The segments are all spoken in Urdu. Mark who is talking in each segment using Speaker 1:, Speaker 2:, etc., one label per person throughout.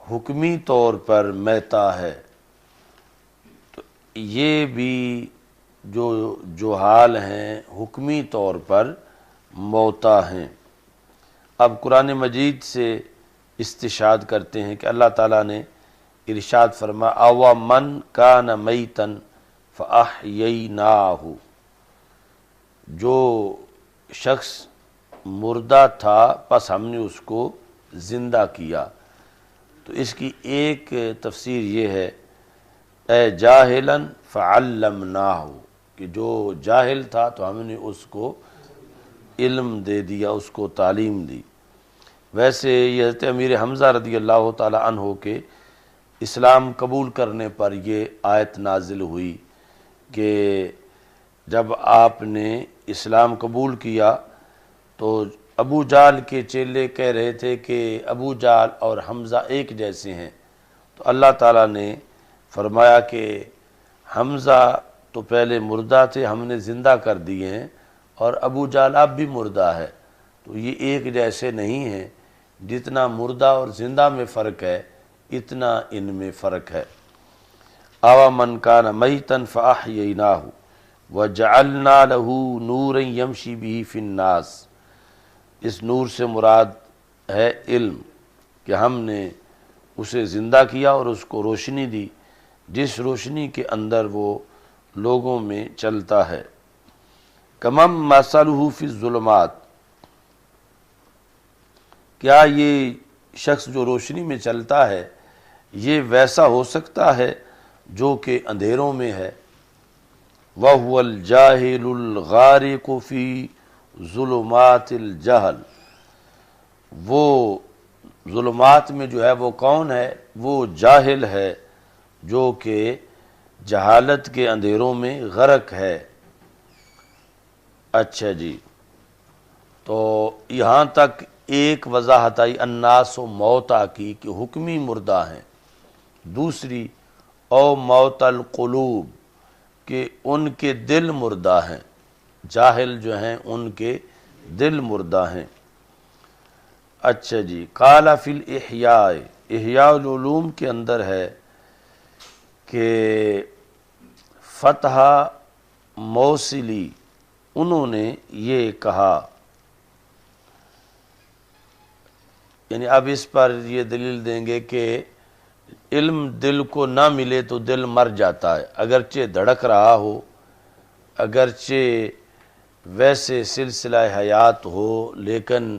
Speaker 1: حکمی طور پر میتا ہے، تو یہ بھی جو حال ہیں حکمی طور پر موتا ہیں۔ اب قرآن مجید سے استشہاد کرتے ہیں کہ اللہ تعالیٰ نے ارشاد فرما اَوَ مَنْ كَانَ مَيْتًا فَأَحْيَيْنَاهُ، جو شخص مردہ تھا پس ہم نے اس کو زندہ کیا۔ تو اس کی ایک تفسیر یہ ہے اے جاہلاً فعلمناہ، کہ جو جاہل تھا تو ہم نے اس کو علم دے دیا، اس کو تعلیم دی۔ ویسے یہ حضرت امیر حمزہ رضی اللہ تعالی عنہ کے اسلام قبول کرنے پر یہ آیت نازل ہوئی کہ جب آپ نے اسلام قبول کیا تو ابو جہل کے چیلے کہہ رہے تھے کہ ابو جہل اور حمزہ ایک جیسے ہیں، تو اللہ تعالیٰ نے فرمایا کہ حمزہ تو پہلے مردہ تھے، ہم نے زندہ کر دیے ہیں، اور ابو جہل اب بھی مردہ ہے، تو یہ ایک جیسے نہیں ہیں، جتنا مردہ اور زندہ میں فرق ہے اتنا ان میں فرق ہے۔ اَوَ مَنْ كَانَ مَيْتًا فَأَحْيَيْنَاهُ وَجَعَلْنَا لَهُ نُورًا يَمْشِي بِهِ فِي النَّاسِ، اس نور سے مراد ہے علم، کہ ہم نے اسے زندہ کیا اور اس کو روشنی دی جس روشنی کے اندر وہ لوگوں میں چلتا ہے۔ کَمَن مَثَلُهُ فِي الظُّلُمَاتِ، کیا یہ شخص جو روشنی میں چلتا ہے یہ ویسا ہو سکتا ہے جو کہ اندھیروں میں ہے؟ وَهُوَ الْجَاهِلُ الْغَارِقُ فِي ظُلُمَاتِ الْجَهْلِ، وہ ظلمات میں جو ہے وہ کون ہے؟ وہ جاہل ہے جو کہ جہالت کے اندھیروں میں غرق ہے۔ اچھا جی، تو یہاں تک ایک وضاحت آئی الناس و موتا کی کہ حکمی مردہ ہیں، دوسری او موت القلوب کہ ان کے دل مردہ ہیں، جاہل جو ہیں ان کے دل مردہ ہیں۔ اچھا جی، قال فی الاحیاء، احیاء العلوم کے اندر ہے کہ فتح موصلی انہوں نے یہ کہا، یعنی اب اس پر یہ دلیل دیں گے کہ علم دل کو نہ ملے تو دل مر جاتا ہے، اگرچہ دھڑک رہا ہو، اگرچہ ویسے سلسلہ حیات ہو، لیکن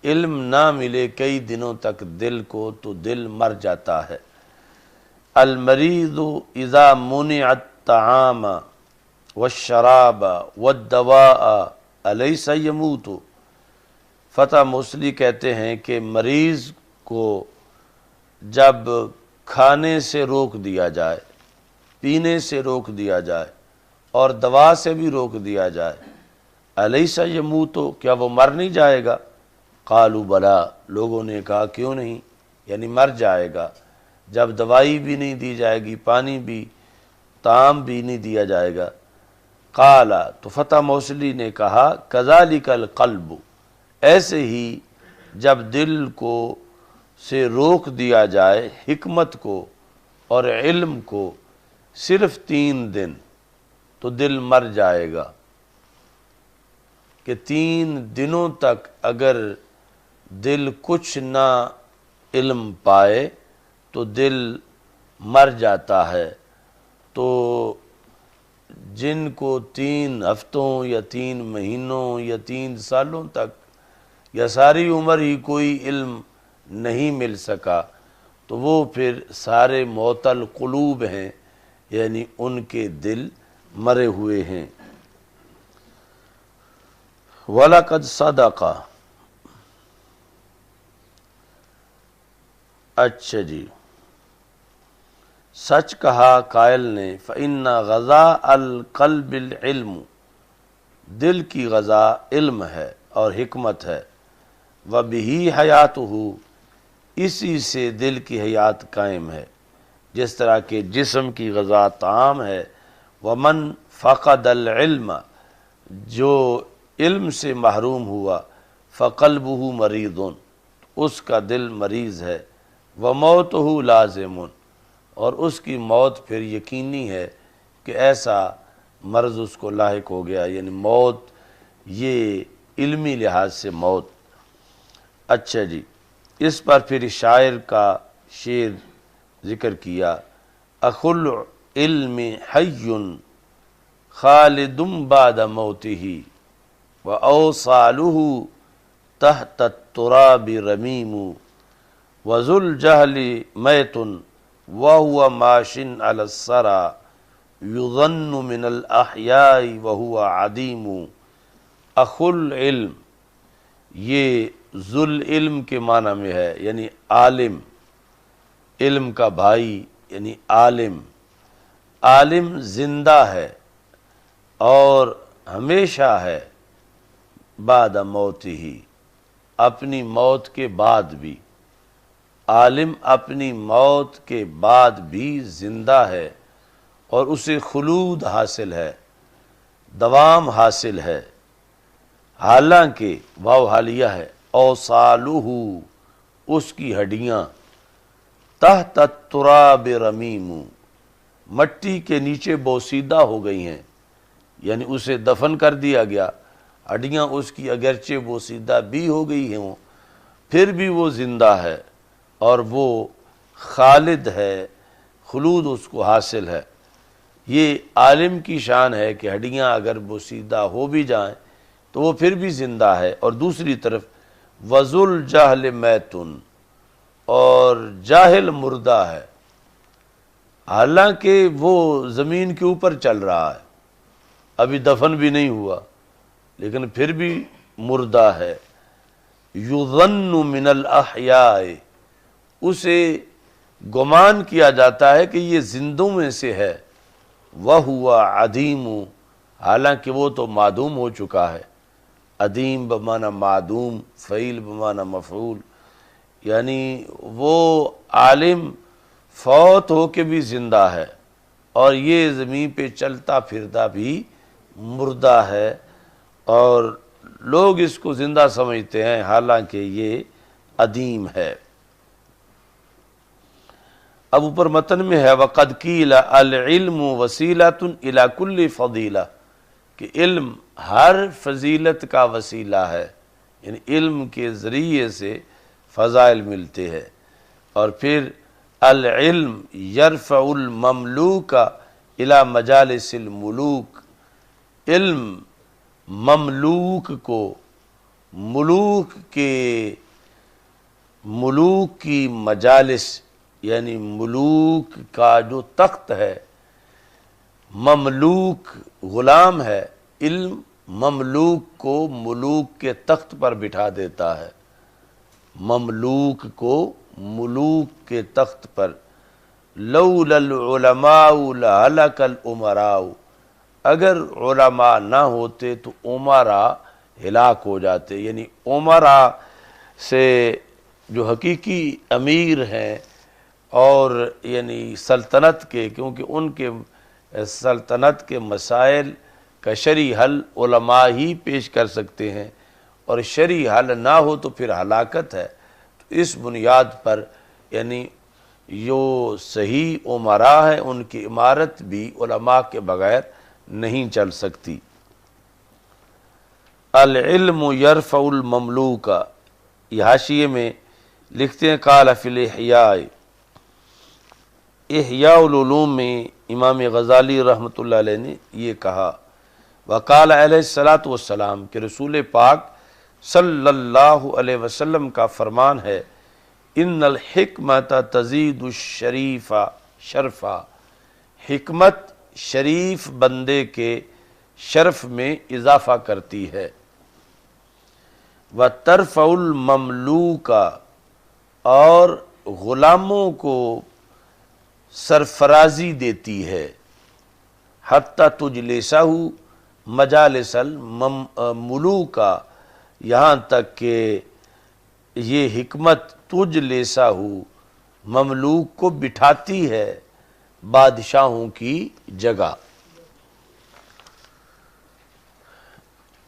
Speaker 1: علم نہ ملے کئی دنوں تک دل کو تو دل مر جاتا ہے۔ المریض اذا منع الطعام والشراب والدواء الیس یموت، فتح موصلی کہتے ہیں کہ مریض کو جب کھانے سے روک دیا جائے، پینے سے روک دیا جائے اور دوا سے بھی روک دیا جائے، الیس یموت، کیا وہ مر نہیں جائے گا؟ قالوا بلا، لوگوں نے کہا کیوں نہیں، یعنی مر جائے گا، جب دوائی بھی نہیں دی جائے گی، پانی بھی، طعام بھی نہیں دیا جائے گا۔ قال، تو فتح موصلی نے کہا کذالک القلب، ایسے ہی جب دل کو سے روک دیا جائے حکمت کو اور علم کو صرف 3 دن تو دل مر جائے گا، کہ 3 دنوں تک اگر دل کچھ نہ علم پائے تو دل مر جاتا ہے۔ تو جن کو 3 ہفتوں یا 3 مہینوں یا 3 سالوں تک یا ساری عمر ہی کوئی علم نہیں مل سکا تو وہ پھر سارے معطل قلوب ہیں، یعنی ان کے دل مرے ہوئے ہیں۔ وَلَقَدْ صَدَقَ، اچھا جی، سچ کہا قائل نے، فَإِنَّ غَذَاءَ الْقَلْبِ الْعِلْمُ، دل کی غذا علم ہے اور حکمت ہے، وَبِهِ حَيَاتُهُ، اسی سے دل کی حیات قائم ہے، جس طرح کہ جسم کی غذا طعام ہے۔ وَمَنْ فَقَدَ الْعِلْمَ، جو علم سے محروم ہوا، فَقَلْبُهُ مَرِيضٌ، اس کا دل مریض ہے۔ وَمَوْتُهُ لَازِمٌ، اور اس کی موت پھر یقینی ہے کہ ایسا مرض اس کو لاحق ہو گیا، یعنی موت یہ علمی لحاظ سے موت۔ اچھا جی، اس پر پھر شاعر کا شعر ذکر کیا، اخل علم حی خالد بعد موتہ واوصالہ تحت التراب رمیم وذو الجہل میت وهو ماش علی الثری یظن من الاحیاء وهو عدیم۔ اخو العلم یہ ذو العلم کے معنی میں ہے، یعنی عالم، علم کا بھائی یعنی عالم۔ عالم زندہ ہے اور ہمیشہ ہے، بعد موت ہی، اپنی موت کے بعد بھی۔ عالم اپنی موت کے بعد بھی زندہ ہے اور اسے خلود حاصل ہے، دوام حاصل ہے، حالانکہ واو حالیہ ہے، اوصالہ اس کی ہڈیاں، تحت التراب رمیم مٹی کے نیچے بوسیدہ ہو گئی ہیں، یعنی اسے دفن کر دیا گیا، ہڈیاں اس کی اگرچہ بوسیدہ بھی ہو گئی ہوں پھر بھی وہ زندہ ہے اور وہ خالد ہے، خلود اس کو حاصل ہے۔ یہ عالم کی شان ہے کہ ہڈیاں اگر بوسیدہ ہو بھی جائیں تو وہ پھر بھی زندہ ہے۔ اور دوسری طرف وذو الجہل میت، اور جاہل مردہ ہے، حالانکہ وہ زمین کے اوپر چل رہا ہے، ابھی دفن بھی نہیں ہوا لیکن پھر بھی مردہ ہے۔ یظن من الاحیاء، اسے گمان کیا جاتا ہے کہ یہ زندوں میں سے ہے، وَهُوَ عَدِيمُ، حالانکہ وہ تو معدوم ہو چکا ہے۔ عدیم بمعنی معدوم، فعیل بمعنی مفعول، یعنی وہ عالم فوت ہو کے بھی زندہ ہے اور یہ زمین پہ چلتا پھرتا بھی مردہ ہے، اور لوگ اس کو زندہ سمجھتے ہیں حالانکہ یہ عدیم ہے۔ اب اوپر متن میں ہے وَقَدْ قِيلَ الْعِلْمُ وَسِيلَةٌ إِلَى كُلِّ فَضِيلَةٍ، کہ علم ہر فضیلت کا وسیلہ ہے، یعنی علم کے ذریعے سے فضائل ملتے ہیں۔ اور پھر العلم یرفع المملوک الی مجالس الملوک، علم مملوک کو، ملوک کی مجالس، یعنی ملوک کا جو تخت ہے، مملوک غلام ہے، علم مملوک کو ملوک کے تخت پر بٹھا دیتا ہے، مملوک کو ملوک کے تخت پر۔ لولا العلماء لہلک الامراء، اگر علماء نہ ہوتے تو امراء ہلاک ہو جاتے، یعنی امراء سے جو حقیقی امیر ہیں اور یعنی سلطنت کے، کیونکہ ان کے سلطنت کے مسائل کا شرعی حل علماء ہی پیش کر سکتے ہیں، اور شرعی حل نہ ہو تو پھر ہلاکت ہے۔ تو اس بنیاد پر یعنی جو صحیح امراء ہیں ان کی امارت بھی علماء کے بغیر نہیں چل سکتی۔ العلم یرفع المملوک، یہ حاشیے میں لکھتے ہیں قال فی الاحیاء، احیاء العلوم میں امام غزالی رحمۃ اللہ علیہ نے یہ کہا، وقال علیہ الصلاۃ والسلام، کہ رسول پاک صلی اللہ علیہ وسلم کا فرمان ہے، ان الحکمت تزید الشریف شرفا، حکمت شریف بندے کے شرف میں اضافہ کرتی ہے، وترفع المملوک، اور غلاموں کو سرفرازی دیتی ہے، حتی تجلسہ مجالس الملوک، یہاں تک کہ یہ حکمت تجلسہ مملوک کو بٹھاتی ہے بادشاہوں کی جگہ۔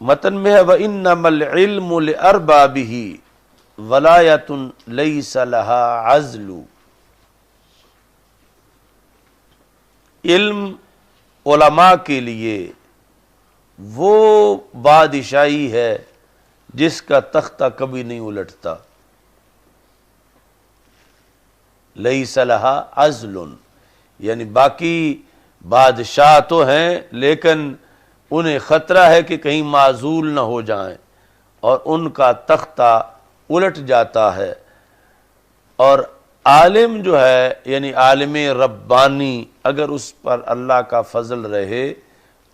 Speaker 1: متن میں ہے وَإِنَّمَا الْعِلْمُ لِأَرْبَابِهِ، ولایۃ لیس لہا عزل، علم علماء کے لیے وہ بادشاہی ہے جس کا تختہ کبھی نہیں الٹتا. لیس لہا عزل، یعنی باقی بادشاہ تو ہیں لیکن انہیں خطرہ ہے کہ کہیں معزول نہ ہو جائیں اور ان کا تختہ الٹ جاتا ہے. اور عالم جو ہے یعنی عالم ربانی اگر اس پر اللہ کا فضل رہے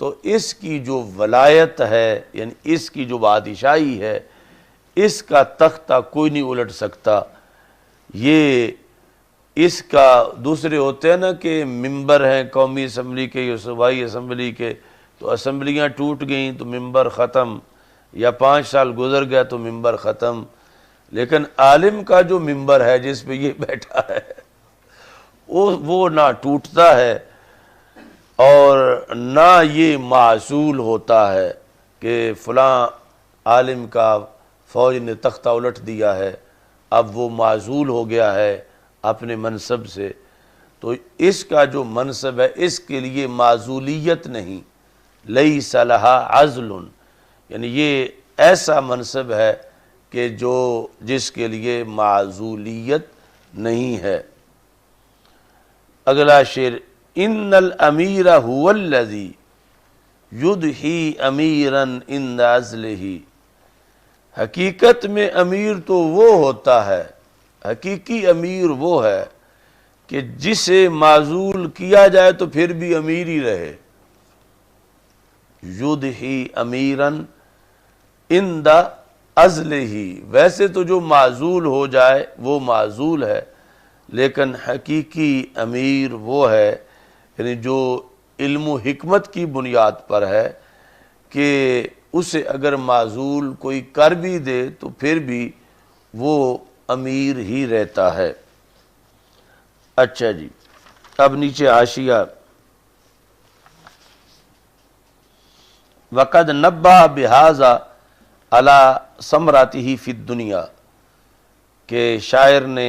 Speaker 1: تو اس کی جو ولایت ہے یعنی اس کی جو بادشاہی ہے اس کا تختہ کوئی نہیں الٹ سکتا. یہ اس کا دوسرے ہوتے ہیں نا کہ ممبر ہیں قومی اسمبلی کے یا صوبائی اسمبلی کے، تو اسمبلیاں ٹوٹ گئیں تو ممبر ختم، یا 5 سال گزر گیا تو ممبر ختم. لیکن عالم کا جو ممبر ہے جس پہ یہ بیٹھا ہے وہ نہ ٹوٹتا ہے اور نہ یہ معزول ہوتا ہے کہ فلاں عالم کا فوج نے تختہ الٹ دیا ہے، اب وہ معزول ہو گیا ہے اپنے منصب سے. تو اس کا جو منصب ہے اس کے لیے معزولیت نہیں، لیس لہا عزل، یعنی یہ ایسا منصب ہے کہ جس کے لیے معزولیت نہیں ہے. اگلا شعر، ان الامیر هو الذی یضحی امیرا عند عزلہ، حقیقت میں امیر تو وہ ہوتا ہے، حقیقی امیر وہ ہے کہ جسے معزول کیا جائے تو پھر بھی امیر ہی رہے. یضحی امیرا عند عزلہ، ویسے تو جو معزول ہو جائے وہ معزول ہے، لیکن حقیقی امیر وہ ہے یعنی جو علم و حکمت کی بنیاد پر ہے کہ اسے اگر معزول کوئی کر بھی دے تو پھر بھی وہ امیر ہی رہتا ہے. اچھا جی، اب نیچے حاشیہ، وقد نبہ بہذا علی ثمراتہ فی الدنیا، کہ شاعر نے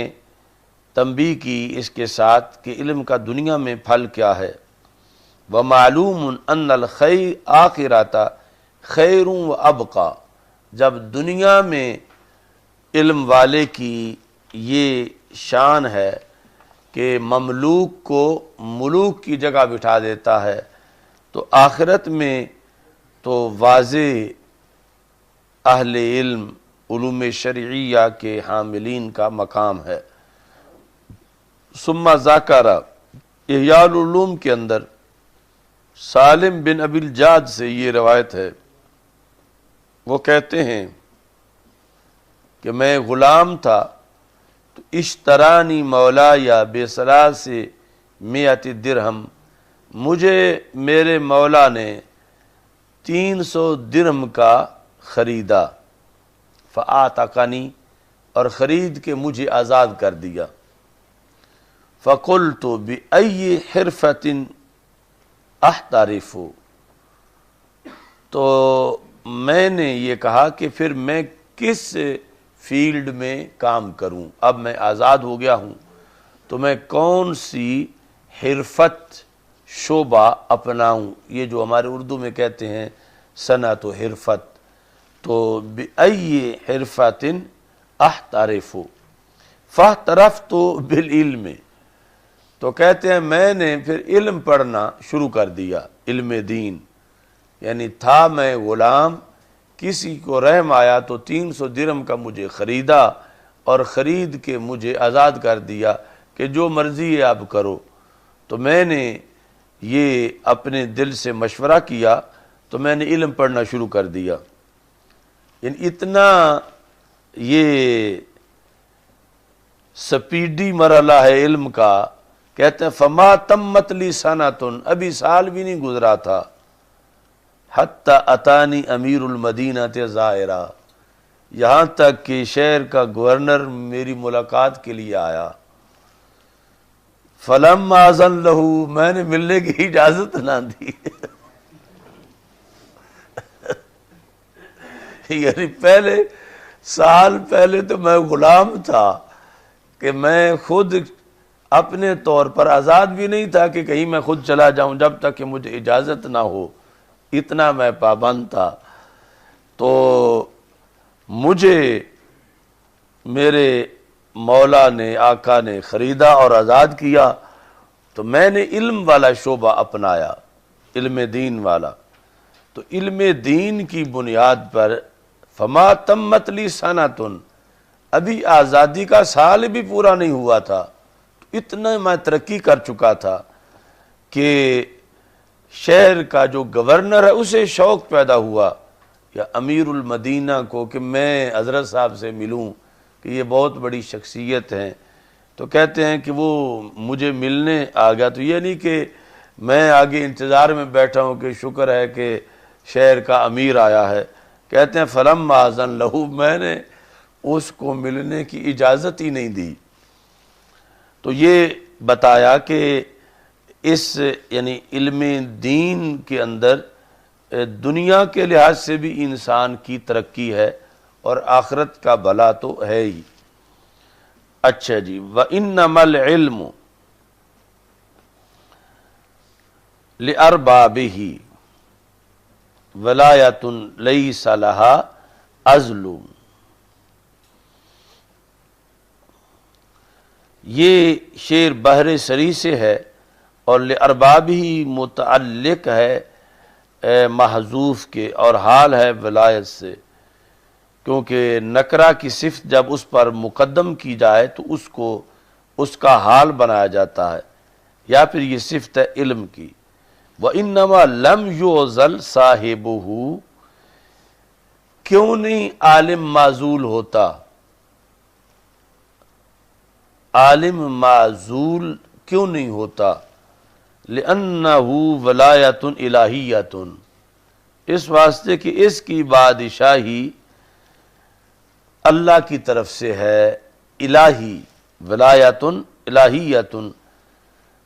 Speaker 1: تنبیہ کی اس کے ساتھ کہ علم کا دنیا میں پھل کیا ہے. ومعلوم ان الخیر آخرۃ خیر و ابقا، جب دنیا میں علم والے کی یہ شان ہے کہ مملوک کو ملوک کی جگہ بٹھا دیتا ہے، تو آخرت میں تو واضح اہل علم علوم شرعیہ کے حاملین کا مقام ہے. ثم ذکر، احیاء العلوم کے اندر سالم بن ابی الجعد سے یہ روایت ہے، وہ کہتے ہیں کہ میں غلام تھا تو اشترانی مولایا بثلاث مئۃ درہم، مجھے میرے مولا نے 300 درہم کا خریدا. فآتقنی، اور خرید کے مجھے آزاد کر دیا. فقلت بأی حرفۃ احترف، تو میں نے یہ کہا کہ پھر میں کس فیلڈ میں کام کروں، اب میں آزاد ہو گیا ہوں تو میں کون سی حرفت شعبہ اپناؤں. یہ جو ہمارے اردو میں کہتے ہیں صنعت و حرفت، تو بأی حرفۃ احترف فاحترفت بالعلم، تو کہتے ہیں میں نے پھر علم پڑھنا شروع کر دیا، علم دین. یعنی تھا میں غلام، کسی کو رحم آیا تو 300 درہم کا مجھے خریدا اور خرید کے مجھے آزاد کر دیا کہ جو مرضی ہے آپ کرو. تو میں نے یہ اپنے دل سے مشورہ کیا تو میں نے علم پڑھنا شروع کر دیا. یعنی اتنا یہ سپیڈی مرحلہ ہے علم کا. کہتے ہیں فما تمت لی سنۃ، ابھی سال بھی نہیں گزرا تھا، حتی اتانی امیر المدینہ زائرہ، یہاں تک کہ شہر کا گورنر میری ملاقات کے لیے آیا. فلم اذن لہ، میں نے ملنے کی اجازت نہ دی. یعنی پہلے سال پہلے تو میں غلام تھا کہ میں خود اپنے طور پر آزاد بھی نہیں تھا کہ کہیں میں خود چلا جاؤں جب تک کہ مجھے اجازت نہ ہو، اتنا میں پابند تھا۔ تو مجھے میرے مولا نے، آقا نے خریدا اور آزاد کیا، تو میں نے علم والا شعبہ اپنایا، علم دین والا۔ تو علم دین کی بنیاد پر فما تمت لی سنتن، ابھی آزادی کا سال بھی پورا نہیں ہوا تھا، اتنا میں ترقی کر چکا تھا کہ شہر کا جو گورنر ہے اسے شوق پیدا ہوا، یا امیر المدینہ کو، کہ میں حضرت صاحب سے ملوں، کہ یہ بہت بڑی شخصیت ہیں۔ تو کہتے ہیں کہ وہ مجھے ملنے آ گیا، تو یہ نہیں کہ میں آگے انتظار میں بیٹھا ہوں کہ شکر ہے کہ شہر کا امیر آیا ہے۔ کہتے ہیں فلم آذن لہو، میں نے اس کو ملنے کی اجازت ہی نہیں دی۔ تو یہ بتایا کہ اس یعنی علم دین کے اندر دنیا کے لحاظ سے بھی انسان کی ترقی ہے اور آخرت کا بھلا تو ہے ہی۔ اچھا جی، وَإِنَّمَا الْعِلْمُ لِأَرْبَابِهِ وَلَایَةٌ لَیْسَ لَهَا عَزْلٌ، یہ شعر بحر سری سے ہے اور لِأَرْبَابِهِ متعلق ہے محذوف کے، اور حال ہے ولایت سے، کیونکہ نکرہ کی صفت جب اس پر مقدم کی جائے تو اس کو اس کا حال بنایا جاتا ہے، یا پھر یہ صفت ہے علم کی۔ وَإِنَّمَا لَمْ يُعْزَلْ صَاحِبُهُ، کیوں نہیں عالم معزول ہوتا؟ عالم معزول کیوں نہیں ہوتا؟ لِأَنَّهُ وَلَایَةٌ الٰہیۃٌ، اس واسطے کہ اس کی بادشاہی اللہ کی طرف سے ہے، الہی، ولایۃ الہیۃ،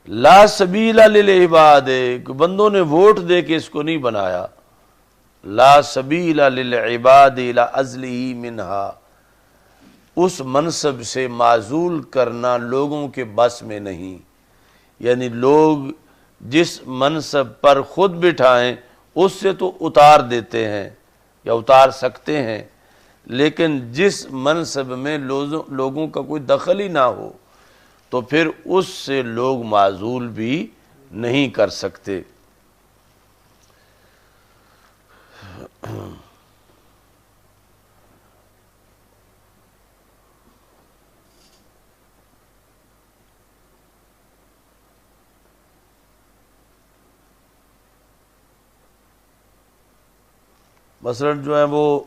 Speaker 1: لا سبیل للعباد، بندوں نے ووٹ دے کے اس کو نہیں بنایا، لا سبیل للعباد الی عزلہ منہا، اس منصب سے معزول کرنا لوگوں کے بس میں نہیں، یعنی لوگ جس منصب پر خود بٹھائیں اس سے تو اتار دیتے ہیں یا اتار سکتے ہیں، لیکن جس منصب میں لوگوں کا کوئی دخل ہی نہ ہو تو پھر اس سے لوگ معزول بھی نہیں کر سکتے۔ مثلا جو ہے وہ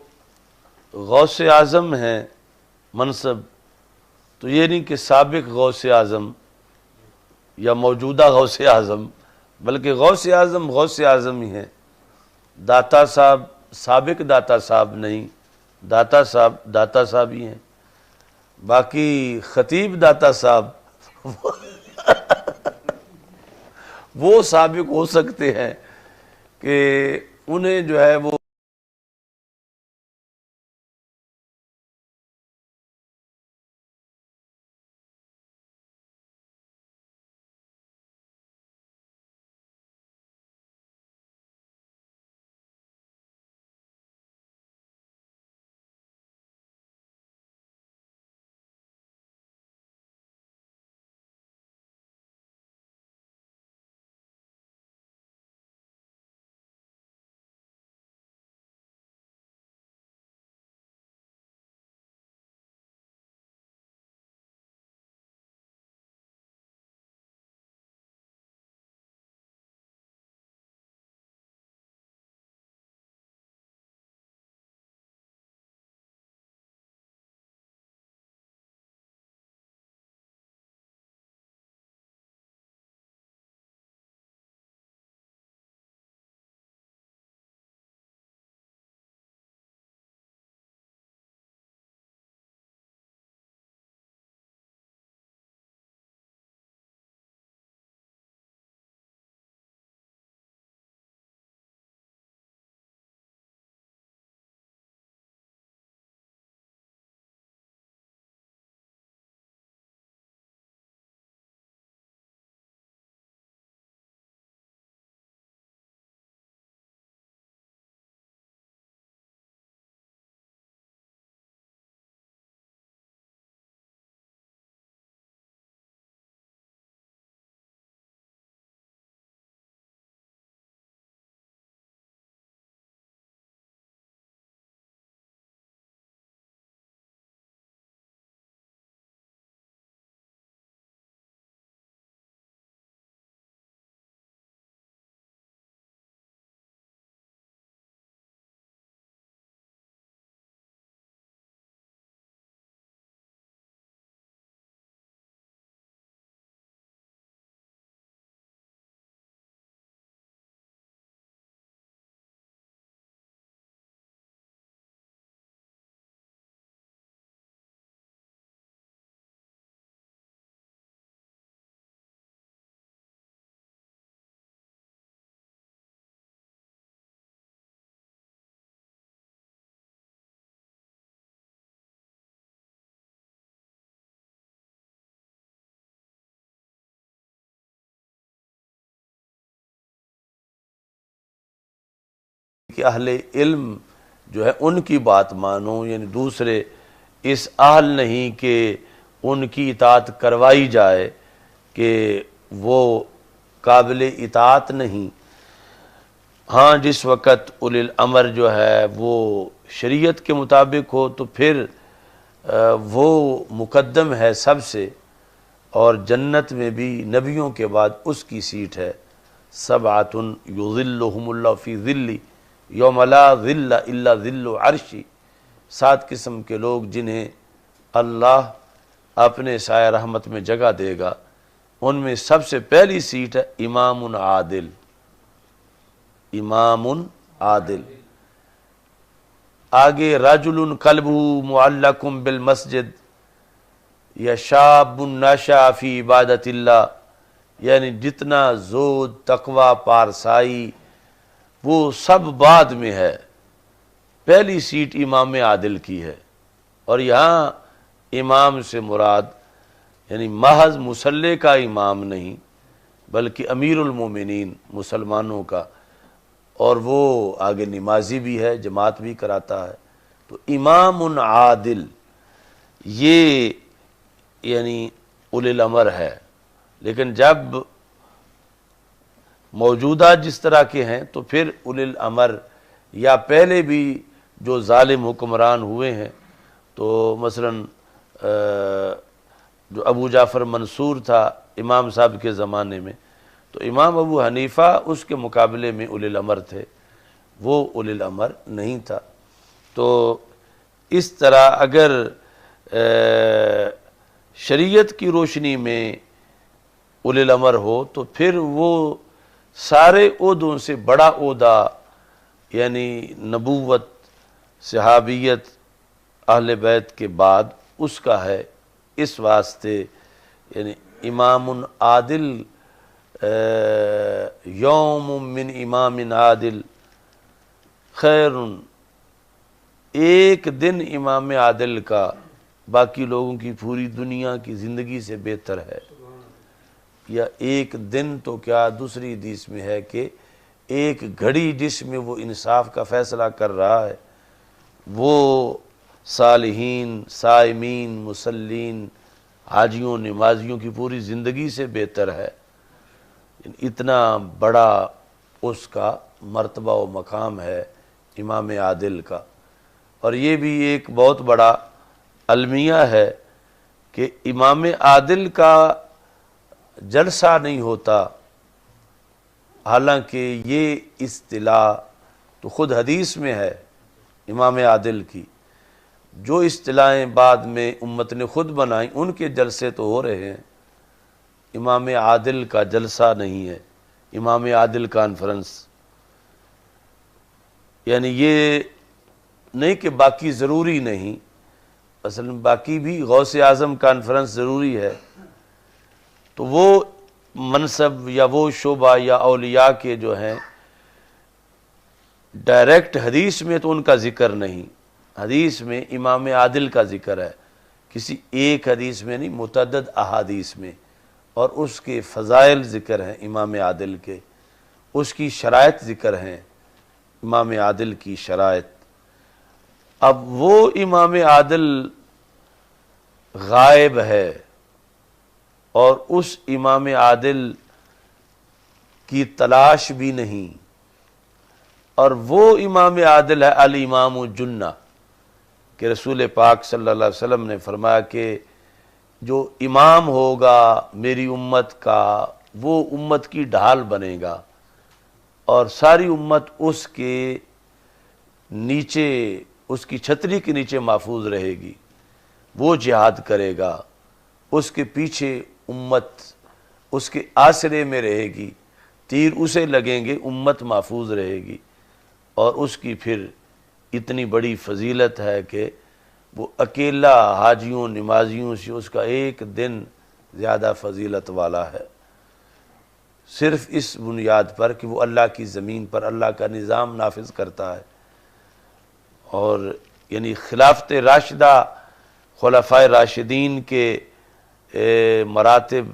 Speaker 1: غوث اعظم ہیں منصب، تو یہ نہیں کہ سابق غوث اعظم یا موجودہ غوث اعظم، بلکہ غوث اعظم ہی ہیں۔ داتا صاحب سابق داتا صاحب نہیں، داتا صاحب ہی ہیں۔ باقی خطیب داتا صاحب وہ سابق ہو سکتے ہیں کہ انہیں جو ہے وہ کہ اہل علم جو ہے ان کی بات مانو، یعنی دوسرے اس اہل نہیں کہ ان کی اطاعت کروائی جائے کہ وہ قابل اطاعت نہیں۔ ہاں جس وقت اولی الامر جو ہے وہ شریعت کے مطابق ہو تو پھر وہ مقدم ہے سب سے، اور جنت میں بھی نبیوں کے بعد اس کی سیٹ ہے۔ سبعۃ یظلھم اللہ فی ظلہ یوم لا ظل الا ظل عرشی، 7 قسم کے لوگ جنہیں اللہ اپنے سایہ رحمت میں جگہ دے گا، ان میں سب سے پہلی سیٹ ہے امام عادل۔ امام عادل، آگے رجل قلبہ معلق بالمسجد یا شاب نشأ فی عبادت اللہ، یعنی جتنا زہد، تقوی، پارسائی وہ سب بعد میں ہے، پہلی سیٹ امام عادل کی ہے۔ اور یہاں امام سے مراد یعنی محض مصلی کا امام نہیں بلکہ امیر المومنین مسلمانوں کا، اور وہ آگے نمازی بھی ہے، جماعت بھی کراتا ہے۔ تو امام عادل یہ یعنی اولی الامر ہے، لیکن جب موجودہ جس طرح کے ہیں تو پھر اولی الامر یا پہلے بھی جو ظالم حکمران ہوئے ہیں، تو مثلا جو ابو جعفر منصور تھا امام صاحب کے زمانے میں، تو امام ابو حنیفہ اس کے مقابلے میں اولی الامر تھے، وہ اولی الامر نہیں تھا۔ تو اس طرح اگر شریعت کی روشنی میں اولی الامر ہو تو پھر وہ سارے عہدوں سے بڑا عہدہ یعنی نبوت، صحابیت، اہل بیت کے بعد اس کا ہے۔ اس واسطے یعنی امام عادل یوم من امام عادل خیر، ایک دن امام عادل کا باقی لوگوں کی پوری دنیا کی زندگی سے بہتر ہے۔ یا ایک دن تو کیا، دوسری حدیث میں ہے کہ ایک گھڑی جس میں وہ انصاف کا فیصلہ کر رہا ہے وہ صالحین، صائمین، مسلین، حاجیوں، نمازیوں کی پوری زندگی سے بہتر ہے۔ اتنا بڑا اس کا مرتبہ و مقام ہے امام عادل کا۔ اور یہ بھی ایک بہت بڑا المیہ ہے کہ امام عادل کا جلسہ نہیں ہوتا، حالانکہ یہ اصطلاح تو خود حدیث میں ہے امام عادل کی، جو اصطلاحیں بعد میں امت نے خود بنائیں ان کے جلسے تو ہو رہے ہیں، امام عادل کا جلسہ نہیں ہے، امام عادل کانفرنس۔ یعنی یہ نہیں کہ باقی ضروری نہیں، اصل باقی بھی غوث اعظم کانفرنس ضروری ہے، تو وہ منصب یا وہ شعبہ یا اولیاء کے جو ہیں ڈائریکٹ حدیث میں تو ان کا ذکر نہیں، حدیث میں امام عادل کا ذکر ہے، کسی ایک حدیث میں نہیں، متعدد احادیث میں، اور اس کے فضائل ذکر ہیں امام عادل کے، اس کی شرائط ذکر ہیں امام عادل کی شرائط۔ اب وہ امام عادل غائب ہے، اور اس امام عادل کی تلاش بھی نہیں، اور وہ امام عادل ہے الامام الجنہ، کہ رسول پاک صلی اللہ علیہ وسلم نے فرمایا کہ جو امام ہوگا میری امت کا وہ امت کی ڈھال بنے گا، اور ساری امت اس کے نیچے، اس کی چھتری کے نیچے محفوظ رہے گی، وہ جہاد کرے گا، اس کے پیچھے امت اس کے آسرے میں رہے گی، تیر اسے لگیں گے، امت محفوظ رہے گی، اور اس کی پھر اتنی بڑی فضیلت ہے کہ وہ اکیلا حاجیوں، نمازیوں سے اس کا ایک دن زیادہ فضیلت والا ہے، صرف اس بنیاد پر کہ وہ اللہ کی زمین پر اللہ کا نظام نافذ کرتا ہے۔ اور یعنی خلافت راشدہ، خلفائے راشدین کے مراتب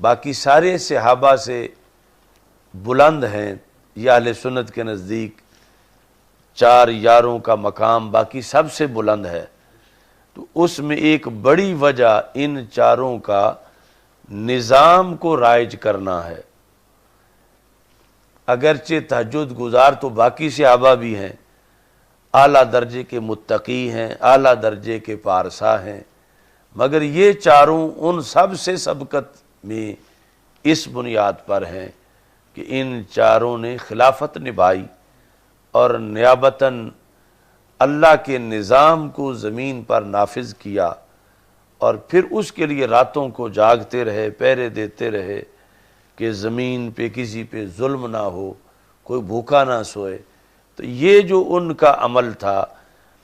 Speaker 1: باقی سارے صحابہ سے بلند ہیں، یہ اہل سنت کے نزدیک، 4 یاروں کا مقام باقی سب سے بلند ہے، تو اس میں ایک بڑی وجہ ان چاروں کا نظام کو رائج کرنا ہے۔ اگرچہ تہجد گزار تو باقی صحابہ بھی ہیں، اعلیٰ درجے کے متقی ہیں، اعلیٰ درجے کے پارسا ہیں، مگر یہ چاروں ان سب سے سبقت میں اس بنیاد پر ہیں کہ ان چاروں نے خلافت نبھائی اور نیابتاً اللہ کے نظام کو زمین پر نافذ کیا، اور پھر اس کے لیے راتوں کو جاگتے رہے، پہرے دیتے رہے کہ زمین پہ کسی پہ ظلم نہ ہو، کوئی بھوکا نہ سوئے۔ تو یہ جو ان کا عمل تھا،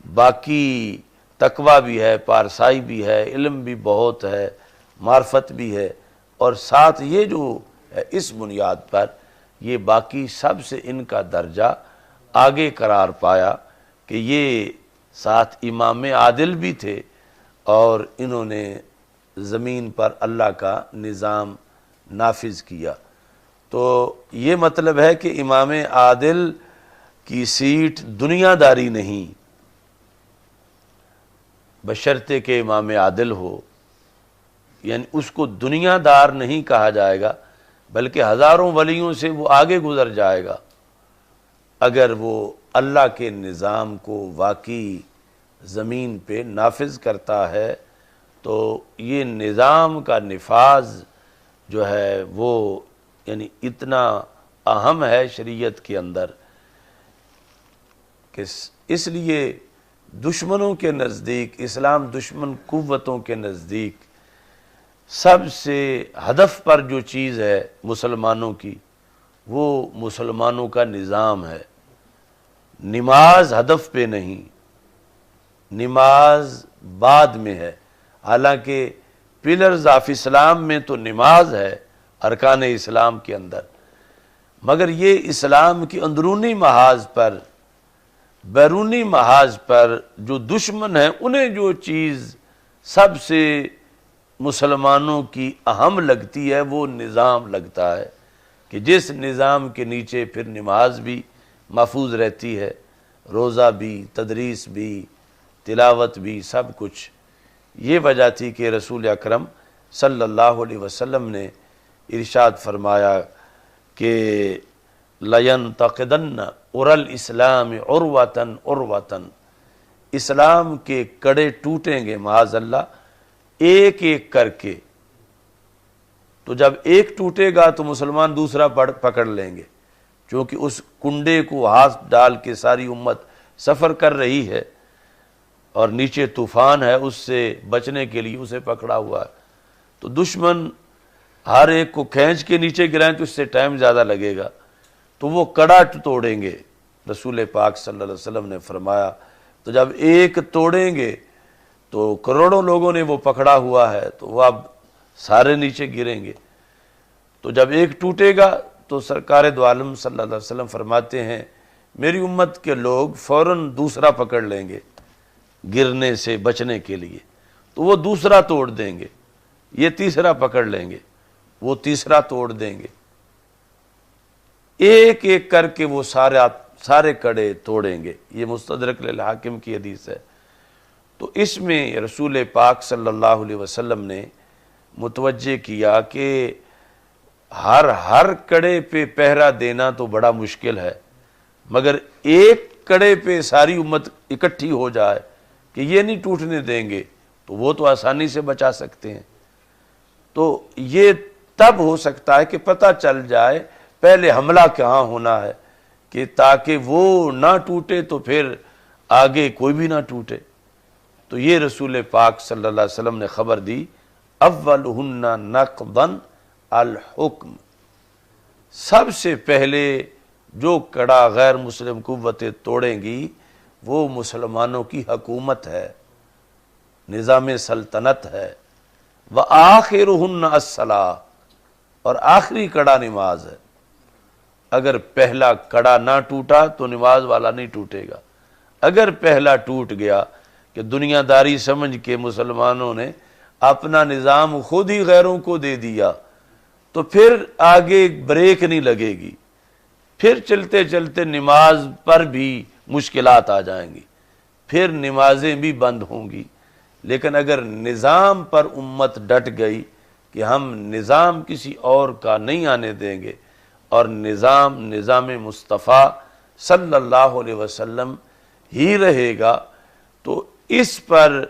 Speaker 1: باقی تقویٰ بھی ہے، پارسائی بھی ہے، علم بھی بہت ہے، معرفت بھی ہے، اور ساتھ یہ جو ہے اس بنیاد پر یہ باقی سب سے ان کا درجہ آگے قرار پایا کہ یہ ساتھ امام عادل بھی تھے اور انہوں نے زمین پر اللہ کا نظام نافذ کیا۔ تو یہ مطلب ہے کہ امام عادل کی سیٹ دنیا داری نہیں، بشرطے کہ امام عادل ہو، یعنی اس کو دنیا دار نہیں کہا جائے گا، بلکہ ہزاروں ولیوں سے وہ آگے گزر جائے گا اگر وہ اللہ کے نظام کو واقعی زمین پہ نافذ کرتا ہے۔ تو یہ نظام کا نفاذ جو ہے وہ یعنی اتنا اہم ہے شریعت کے اندر کہ اس لیے دشمنوں کے نزدیک، اسلام دشمن قوتوں کے نزدیک سب سے ہدف پر جو چیز ہے مسلمانوں کی، وہ مسلمانوں کا نظام ہے۔ نماز ہدف پہ نہیں، نماز بعد میں ہے، حالانکہ پلرز آف اسلام میں تو نماز ہے ارکان اسلام کے اندر، مگر یہ اسلام کی اندرونی محاذ پر، بیرونی محاذ پر جو دشمن ہیں انہیں جو چیز سب سے مسلمانوں کی اہم لگتی ہے وہ نظام لگتا ہے کہ جس نظام کے نیچے پھر نماز بھی محفوظ رہتی ہے، روزہ بھی، تدریس بھی، تلاوت بھی، سب کچھ۔ یہ وجہ تھی کہ رسول اکرم صلی اللہ علیہ وسلم نے ارشاد فرمایا کہ لَيَنْتَقِدَنَّ عُرَى الْإِسْلَامِ عُرْوَةً عُرْوَةً، اسلام کے کڑے ٹوٹیں گے معاذ اللہ ایک ایک کر کے۔ تو جب ایک ٹوٹے گا تو مسلمان دوسرا پکڑ لیں گے، چونکہ اس کنڈے کو ہاتھ ڈال کے ساری امت سفر کر رہی ہے اور نیچے طوفان ہے، اس سے بچنے کے لیے اسے پکڑا ہوا ہے۔ تو دشمن ہر ایک کو کھینچ کے نیچے گرائیں تو اس سے ٹائم زیادہ لگے گا، تو وہ کڑا توڑیں گے۔ رسول پاک صلی اللہ علیہ وسلم نے فرمایا تو جب ایک توڑیں گے تو کروڑوں لوگوں نے وہ پکڑا ہوا ہے تو وہ اب سارے نیچے گریں گے۔ تو جب ایک ٹوٹے گا تو سرکار دو عالم صلی اللہ علیہ وسلم فرماتے ہیں میری امت کے لوگ فوراً دوسرا پکڑ لیں گے گرنے سے بچنے کے لیے، تو وہ دوسرا توڑ دیں گے، یہ تیسرا پکڑ لیں گے، وہ تیسرا توڑ دیں گے، ایک ایک کر کے وہ سارے کڑے توڑیں گے۔ یہ مستدرک للحاکم کی حدیث ہے۔ تو اس میں رسول پاک صلی اللہ علیہ وسلم نے متوجہ کیا کہ ہر کڑے پہ پہرا دینا تو بڑا مشکل ہے، مگر ایک کڑے پہ ساری امت اکٹھی ہو جائے کہ یہ نہیں ٹوٹنے دیں گے تو وہ تو آسانی سے بچا سکتے ہیں۔ تو یہ تب ہو سکتا ہے کہ پتہ چل جائے پہلے حملہ کہاں ہونا ہے، کہ تاکہ وہ نہ ٹوٹے تو پھر آگے کوئی بھی نہ ٹوٹے۔ تو یہ رسول پاک صلی اللہ علیہ وسلم نے خبر دی اولہن نقضاً الحکم، سب سے پہلے جو کڑا غیر مسلم قوتیں توڑیں گی وہ مسلمانوں کی حکومت ہے، نظام سلطنت ہے۔ وآخرہن الصلاۃ، اور آخری کڑا نماز ہے۔ اگر پہلا کڑا نہ ٹوٹا تو نماز والا نہیں ٹوٹے گا۔ اگر پہلا ٹوٹ گیا کہ دنیا داری سمجھ کے مسلمانوں نے اپنا نظام خود ہی غیروں کو دے دیا تو پھر آگے بریک نہیں لگے گی، پھر چلتے چلتے نماز پر بھی مشکلات آ جائیں گی، پھر نمازیں بھی بند ہوں گی۔ لیکن اگر نظام پر امت ڈٹ گئی کہ ہم نظام کسی اور کا نہیں آنے دیں گے اور نظام مصطفیٰ صلی اللہ علیہ وسلم ہی رہے گا، تو اس پر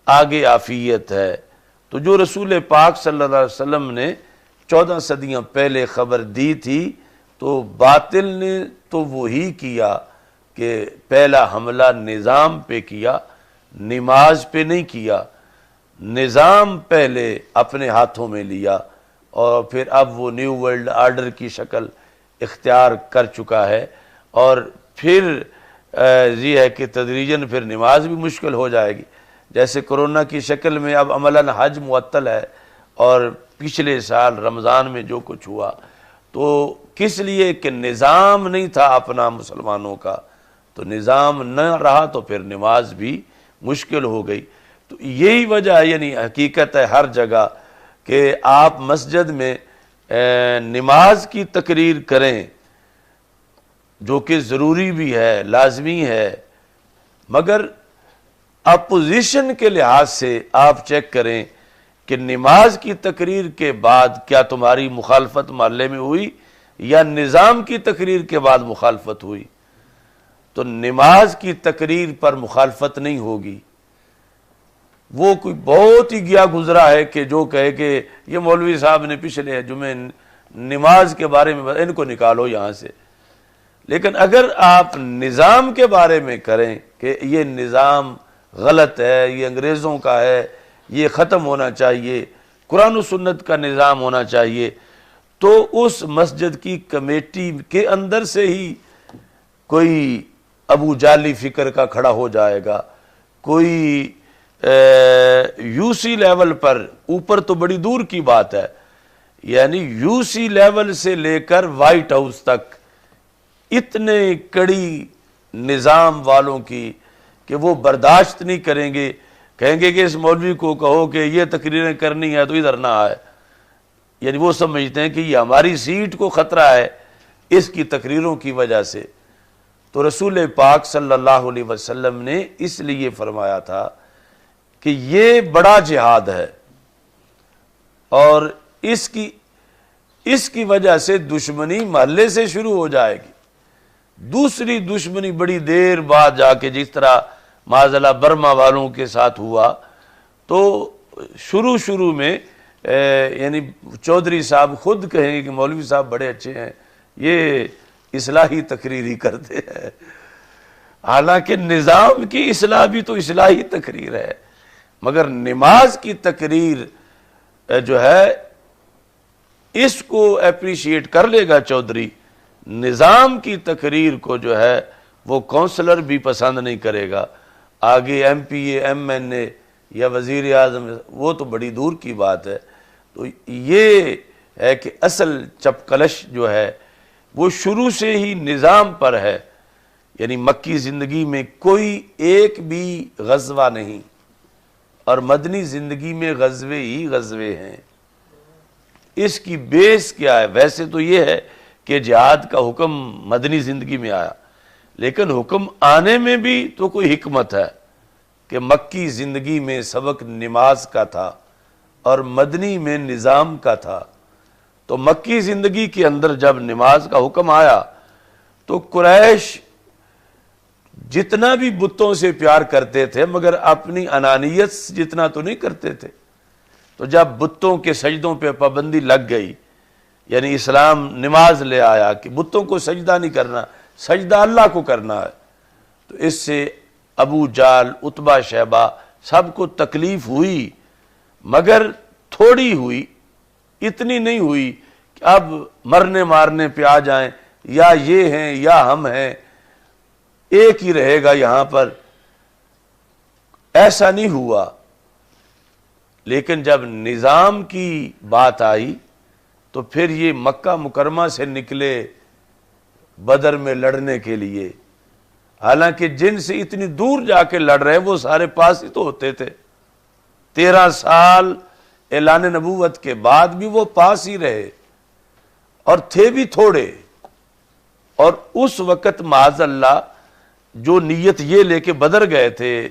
Speaker 1: آگے عافیت ہے۔ تو جو رسول پاک صلی اللہ علیہ وسلم نے 14 صدیاں پہلے خبر دی تھی، تو باطل نے تو وہی کیا کہ پہلا حملہ نظام پہ کیا، نماز پہ نہیں کیا۔ نظام پہلے اپنے ہاتھوں میں لیا اور پھر اب وہ نیو ورلڈ آرڈر کی شکل اختیار کر چکا ہے، اور پھر یہ ہے کہ تدریجاً پھر نماز بھی مشکل ہو جائے گی۔ جیسے کرونا کی شکل میں اب عملاً حج معطل ہے، اور پچھلے سال رمضان میں جو کچھ ہوا تو کس لیے کہ نظام نہیں تھا اپنا مسلمانوں کا، تو نظام نہ رہا تو پھر نماز بھی مشکل ہو گئی۔ تو یہی وجہ ہے، یعنی حقیقت ہے ہر جگہ کہ آپ مسجد میں نماز کی تقریر کریں، جو کہ ضروری بھی ہے، لازمی ہے، مگر اپوزیشن کے لحاظ سے آپ چیک کریں کہ نماز کی تقریر کے بعد کیا تمہاری مخالفت محلے میں ہوئی یا نظام کی تقریر کے بعد مخالفت ہوئی۔ تو نماز کی تقریر پر مخالفت نہیں ہوگی۔ وہ کوئی بہت ہی گیا گزرا ہے کہ جو کہے کہ یہ مولوی صاحب نے پچھلے جمعے نماز کے بارے میں ان کو نکالو یہاں سے۔ لیکن اگر آپ نظام کے بارے میں کریں کہ یہ نظام غلط ہے، یہ انگریزوں کا ہے، یہ ختم ہونا چاہیے، قرآن و سنت کا نظام ہونا چاہیے، تو اس مسجد کی کمیٹی کے اندر سے ہی کوئی ابو جعلی فکر کا کھڑا ہو جائے گا، کوئی یو سی لیول پر، اوپر تو بڑی دور کی بات ہے، یعنی یو سی لیول سے لے کر وائٹ ہاؤس تک اتنے کڑی نظام والوں کی کہ وہ برداشت نہیں کریں گے، کہیں گے کہ اس مولوی کو کہو کہ یہ تقریریں کرنی ہے تو ادھر نہ آئے، یعنی وہ سمجھتے ہیں کہ یہ ہماری سیٹ کو خطرہ ہے اس کی تقریروں کی وجہ سے۔ تو رسول پاک صلی اللہ علیہ وسلم نے اس لیے فرمایا تھا کہ یہ بڑا جہاد ہے، اور اس کی وجہ سے دشمنی محلے سے شروع ہو جائے گی۔ دوسری دشمنی بڑی دیر بعد جا کے، جس طرح معاذ اللہ برما والوں کے ساتھ ہوا، تو شروع میں یعنی چودھری صاحب خود کہیں گے کہ مولوی صاحب بڑے اچھے ہیں، یہ اصلاحی تقریر ہی کرتے ہیں، حالانکہ نظام کی اصلاح بھی تو اصلاحی تقریر ہے، مگر نماز کی تقریر جو ہے اس کو اپریشیٹ کر لے گا چودھری، نظام کی تقریر کو جو ہے وہ کونسلر بھی پسند نہیں کرے گا، آگے ایم پی اے، ایم این اے یا وزیر اعظم، وہ تو بڑی دور کی بات ہے۔ تو یہ ہے کہ اصل چپکلش جو ہے وہ شروع سے ہی نظام پر ہے، یعنی مکی زندگی میں کوئی ایک بھی غزوہ نہیں، اور مدنی زندگی میں غزوے ہی غزوے ہیں۔ اس کی بیس کیا ہے؟ ویسے تو یہ ہے کہ جہاد کا حکم مدنی زندگی میں آیا، لیکن حکم آنے میں بھی تو کوئی حکمت ہے کہ مکی زندگی میں سبق نماز کا تھا اور مدنی میں نظام کا تھا۔ تو مکی زندگی کے اندر جب نماز کا حکم آیا تو قریش جتنا بھی بتوں سے پیار کرتے تھے مگر اپنی انانیت جتنا تو نہیں کرتے تھے، تو جب بتوں کے سجدوں پہ پابندی لگ گئی، یعنی اسلام نماز لے آیا کہ بتوں کو سجدہ نہیں کرنا، سجدہ اللہ کو کرنا ہے، تو اس سے ابو جال، عتبہ، شیبہ سب کو تکلیف ہوئی، مگر تھوڑی ہوئی، اتنی نہیں ہوئی کہ اب مرنے مارنے پہ آ جائیں، یا یہ ہیں یا ہم ہیں، ایک ہی رہے گا یہاں پر، ایسا نہیں ہوا۔ لیکن جب نظام کی بات آئی تو پھر یہ مکہ مکرمہ سے نکلے بدر میں لڑنے کے لیے، حالانکہ جن سے اتنی دور جا کے لڑ رہے وہ سارے پاس ہی تو ہوتے تھے، 13 سال اعلان نبوت کے بعد بھی وہ پاس ہی رہے، اور تھے بھی تھوڑے، اور اس وقت معاذ اللہ جو نیت یہ لے کے بدر گئے تھے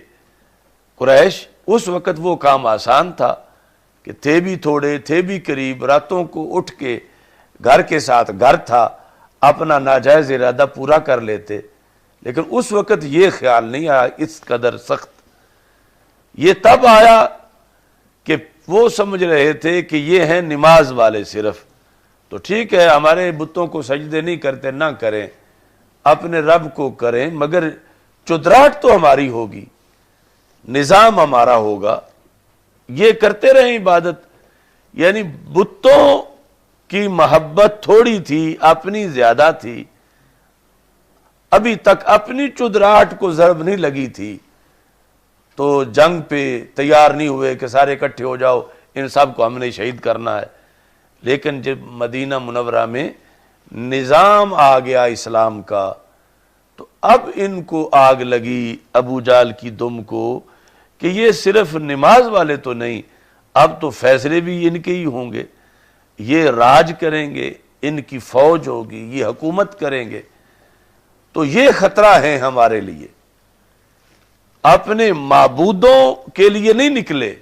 Speaker 1: قریش، اس وقت وہ کام آسان تھا کہ تھے بھی تھوڑے، تھے بھی قریب، راتوں کو اٹھ کے گھر کے ساتھ گھر تھا، اپنا ناجائز ارادہ پورا کر لیتے. لیکن اس وقت یہ خیال نہیں آیا اس قدر سخت. یہ تب آیا کہ وہ سمجھ رہے تھے کہ یہ ہیں نماز والے صرف، تو ٹھیک ہے ہمارے بتوں کو سجدے نہیں کرتے، نہ کریں، اپنے رب کو کریں، مگر چدراہٹ تو ہماری ہوگی، نظام ہمارا ہوگا. یہ کرتے رہے عبادت. یعنی بتوں کی محبت تھوڑی تھی، اپنی زیادہ تھی. ابھی تک اپنی چدراہٹ کو ضرب نہیں لگی تھی تو جنگ پہ تیار نہیں ہوئے کہ سارے اکٹھے ہو جاؤ، ان سب کو ہم نے شہید کرنا ہے. لیکن جب مدینہ منورہ میں نظام آ گیا اسلام کا، تو اب ان کو آگ لگی ابو جہل کی دم کو کہ یہ صرف نماز والے تو نہیں، اب تو فیصلے بھی ان کے ہی ہوں گے، یہ راج کریں گے، ان کی فوج ہوگی، یہ حکومت کریں گے. تو یہ خطرہ ہے ہمارے لیے. اپنے معبودوں کے لیے نہیں نکلے،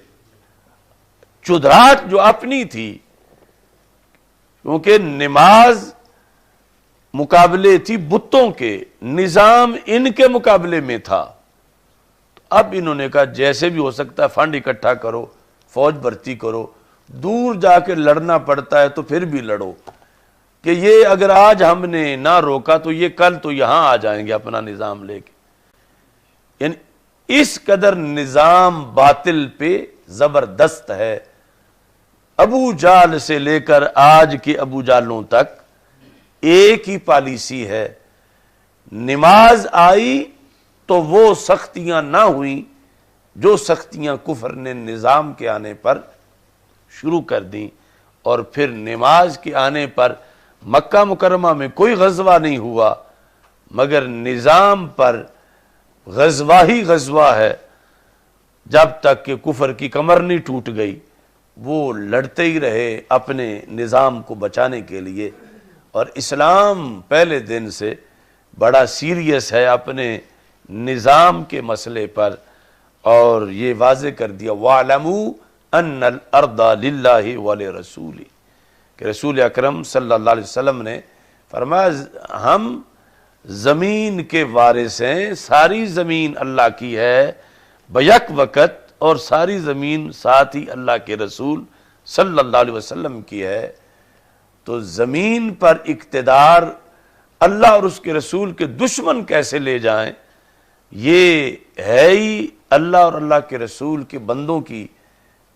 Speaker 1: چدراہٹ جو اپنی تھی، کیونکہ نماز مقابلے تھی بتوں کے، نظام ان کے مقابلے میں تھا. اب انہوں نے کہا جیسے بھی ہو سکتا ہے فنڈ اکٹھا کرو، فوج بھرتی کرو، دور جا کے لڑنا پڑتا ہے تو پھر بھی لڑو، کہ یہ اگر آج ہم نے نہ روکا تو یہ کل تو یہاں آ جائیں گے اپنا نظام لے کے. یعنی اس قدر نظام باطل پہ زبردست ہے. ابو جہل سے لے کر آج کے ابو جہلوں تک ایک ہی پالیسی ہے. نماز آئی تو وہ سختیاں نہ ہوئیں جو سختیاں کفر نے نظام کے آنے پر شروع کر دیں، اور پھر نماز کے آنے پر مکہ مکرمہ میں کوئی غزوہ نہیں ہوا، مگر نظام پر غزوہ ہی غزوہ ہے. جب تک کہ کفر کی کمر نہیں ٹوٹ گئی، وہ لڑتے ہی رہے اپنے نظام کو بچانے کے لیے. اور اسلام پہلے دن سے بڑا سیریس ہے اپنے نظام کے مسئلے پر، اور یہ واضح کر دیا وَاعْلَمُوا أَنَّ الْأَرْضَ لِلَّهِ وَلِرَسُولِهِ، کہ رسول اکرم صلی اللہ علیہ وسلم نے فرمایا ہم زمین کے وارث ہیں، ساری زمین اللہ کی ہے بیک وقت، اور ساری زمین ساتھ ہی اللہ کے رسول صلی اللہ علیہ وسلم کی ہے. تو زمین پر اقتدار اللہ اور اس کے رسول کے دشمن کیسے لے جائیں، یہ ہے ہی اللہ اور اللہ کے رسول کے بندوں کی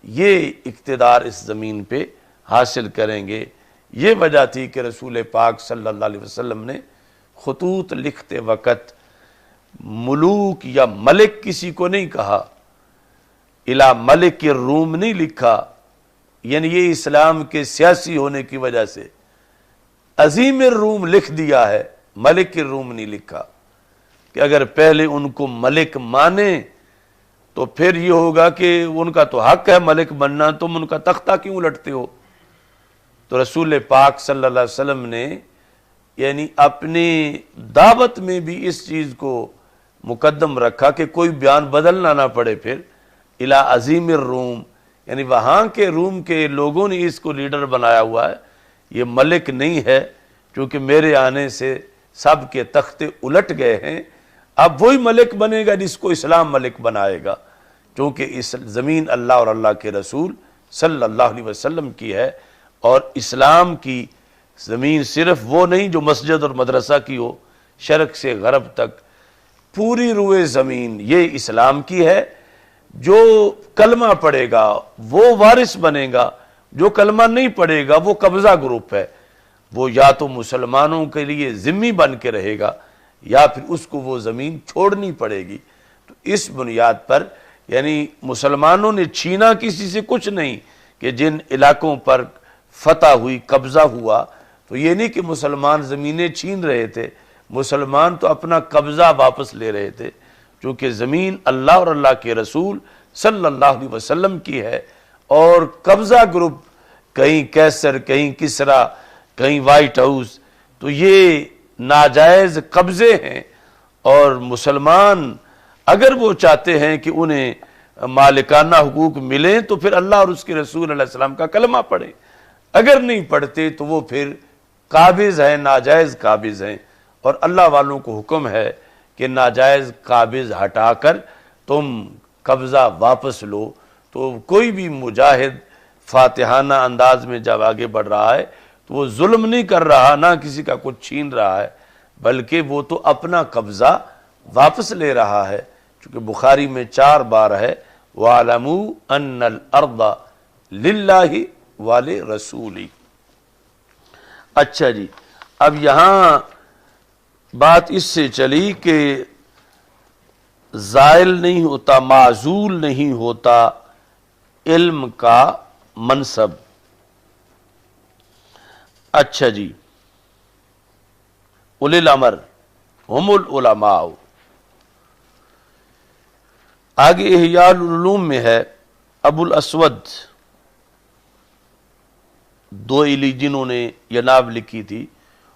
Speaker 1: یہ اقتدار اس زمین پہ حاصل کریں گے. یہ وجہ تھی کہ رسول پاک صلی اللہ علیہ وسلم نے خطوط لکھتے وقت ملوک یا ملک کسی کو نہیں کہا، الا ملک الروم نہیں لکھا. یعنی یہ اسلام کے سیاسی ہونے کی وجہ سے عظیم الروم لکھ دیا ہے، ملک الروم نہیں لکھا، کہ اگر پہلے ان کو ملک مانے تو پھر یہ ہوگا کہ ان کا تو حق ہے ملک بننا، تم ان کا تختہ کیوں لٹتے ہو. تو رسول پاک صلی اللہ علیہ وسلم نے یعنی اپنی دعوت میں بھی اس چیز کو مقدم رکھا کہ کوئی بیان بدلنا نہ پڑے. پھر الا عظیم الروم، یعنی وہاں کے روم کے لوگوں نے اس کو لیڈر بنایا ہوا ہے، یہ ملک نہیں ہے، کیونکہ میرے آنے سے سب کے تختے الٹ گئے ہیں. اب وہی ملک بنے گا جس کو اسلام ملک بنائے گا، کیونکہ اس زمین اللہ اور اللہ کے رسول صلی اللہ علیہ وسلم کی ہے. اور اسلام کی زمین صرف وہ نہیں جو مسجد اور مدرسہ کی ہو، شرق سے غرب تک پوری روئے زمین یہ اسلام کی ہے. جو کلمہ پڑھے گا وہ وارث بنے گا، جو کلمہ نہیں پڑھے گا وہ قبضہ گروپ ہے، وہ یا تو مسلمانوں کے لیے ذمہ بن کے رہے گا یا پھر اس کو وہ زمین چھوڑنی پڑے گی. تو اس بنیاد پر یعنی مسلمانوں نے چھینا کسی سے کچھ نہیں، کہ جن علاقوں پر فتح ہوئی، قبضہ ہوا، تو یہ نہیں کہ مسلمان زمینیں چھین رہے تھے، مسلمان تو اپنا قبضہ واپس لے رہے تھے، چونکہ زمین اللہ اور اللہ کے رسول صلی اللہ علیہ وسلم کی ہے. اور قبضہ گروپ کہیں کیسر، کہیں کسرا، کہیں وائٹ ہاؤس، تو یہ ناجائز قبضے ہیں. اور مسلمان اگر وہ چاہتے ہیں کہ انہیں مالکانہ حقوق ملیں تو پھر اللہ اور اس کے رسول علیہ السلام کا کلمہ پڑھیں، اگر نہیں پڑھتے تو وہ پھر قابض ہیں، ناجائز قابض ہیں، اور اللہ والوں کو حکم ہے کہ ناجائز قابض ہٹا کر تم قبضہ واپس لو۔ تو کوئی بھی مجاہد فاتحانہ انداز میں جب آگے بڑھ رہا ہے تو وہ ظلم نہیں کر رہا، نہ کسی کا کچھ چھین رہا ہے، بلکہ وہ تو اپنا قبضہ واپس لے رہا ہے، چونکہ بخاری میں 4 بار ہے وَاعْلَمُوا أَنَّ الْأَرْضَ لِلَّهِ وَلِرَسُولِهِ۔ اچھا جی، اب یہاں بات اس سے چلی کہ زائل نہیں ہوتا، معزول نہیں ہوتا علم کا منصب۔ اچھا جی، اولی الامر ہم العلماء، آگے احیاء العلوم میں ہے ابو الاسود دوئلی جنہوں نے یہ ناول لکھی تھی،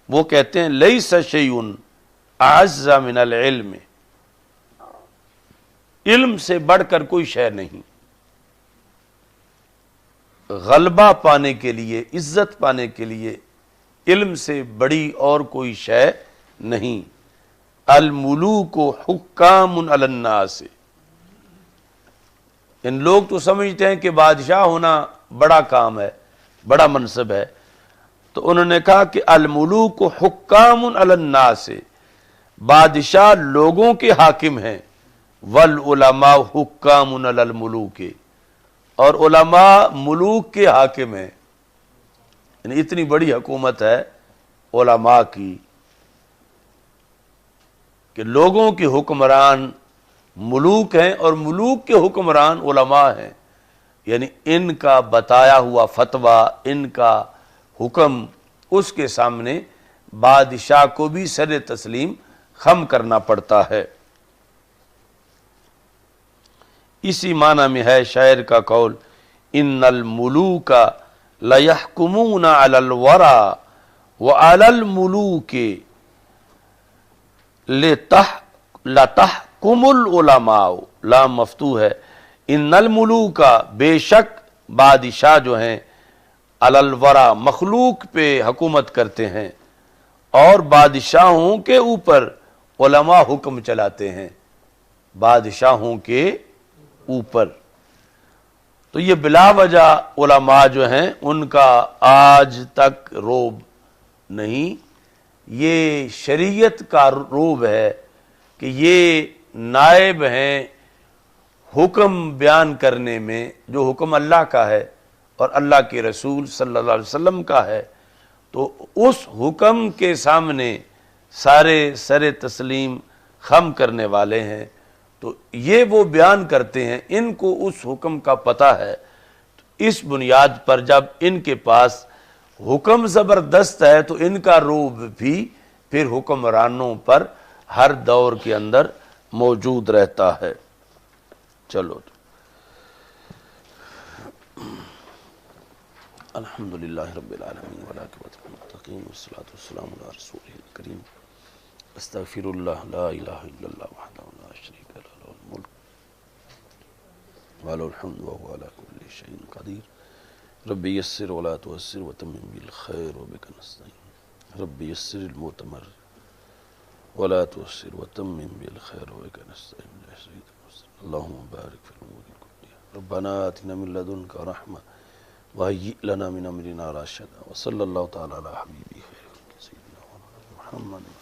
Speaker 1: وہ کہتے ہیں لیس شیء اعز من العلم، علم سے بڑھ کر کوئی شے نہیں، غلبہ پانے کے لیے، عزت پانے کے لیے علم سے بڑی اور کوئی شے نہیں۔ الملوک حکام علی الناس، ان لوگ تو سمجھتے ہیں کہ بادشاہ ہونا بڑا کام ہے، بڑا منصب ہے، تو انہوں نے کہا کہ الملوک حکام علی الناس، بادشاہ لوگوں کے حاکم ہیں، والعلماء حکام علی الملوک، اور علماء ملوک کے حاکم ہیں، یعنی اتنی بڑی حکومت ہے علماء کی کہ لوگوں کے حکمران ملوک ہیں اور ملوک کے حکمران علماء ہیں، یعنی ان کا بتایا ہوا فتویٰ، ان کا حکم، اس کے سامنے بادشاہ کو بھی سر تسلیم خم کرنا پڑتا ہے۔ اسی معنی میں ہے شاعر کا قول ان الملوک لیحکمون علی الورى وعلی الملوک لتحکم العلماء، لام مفتوح ہے، ان الملوک، بے شک بادشاہ جو ہیں، علی الورى، مخلوق پہ حکومت کرتے ہیں، اور بادشاہوں کے اوپر علماء حکم چلاتے ہیں، بادشاہوں کے اوپر۔ تو یہ بلا وجہ علماء جو ہیں ان کا آج تک روب نہیں، یہ شریعت کا روب ہے کہ یہ نائب ہیں حکم بیان کرنے میں، جو حکم اللہ کا ہے اور اللہ کے رسول صلی اللہ علیہ وسلم کا ہے، تو اس حکم کے سامنے سارے سر تسلیم خم کرنے والے ہیں، تو یہ وہ بیان کرتے ہیں، ان کو اس حکم کا پتہ ہے، تو اس بنیاد پر جب ان کے پاس حکم زبردست ہے تو ان کا روب بھی پھر حکمرانوں پر ہر دور کے اندر موجود رہتا ہے۔ چلو الحمدللہ رب العالمین والعاقبۃ للمتقین والصلاۃ والسلام علی رسولہ الکریم، استغفر اللہ لا الہ الا اللہ وحدہ لا شریک لہ لہ الملک وله الحمد وهو على كل شيء قدير، رب يسر ولا تعسر وتمم بالخير وبك نستعين، رب يسر المؤتمر ولا تعسر وتمم بالخير وبك نستعين، اللهم بارك في الأمور كلها، ربنا آتنا من لدنك رحمة وهيئ لنا من أمرنا رشدا، وصلى الله تعالى على حبيبه خير سيدنا محمد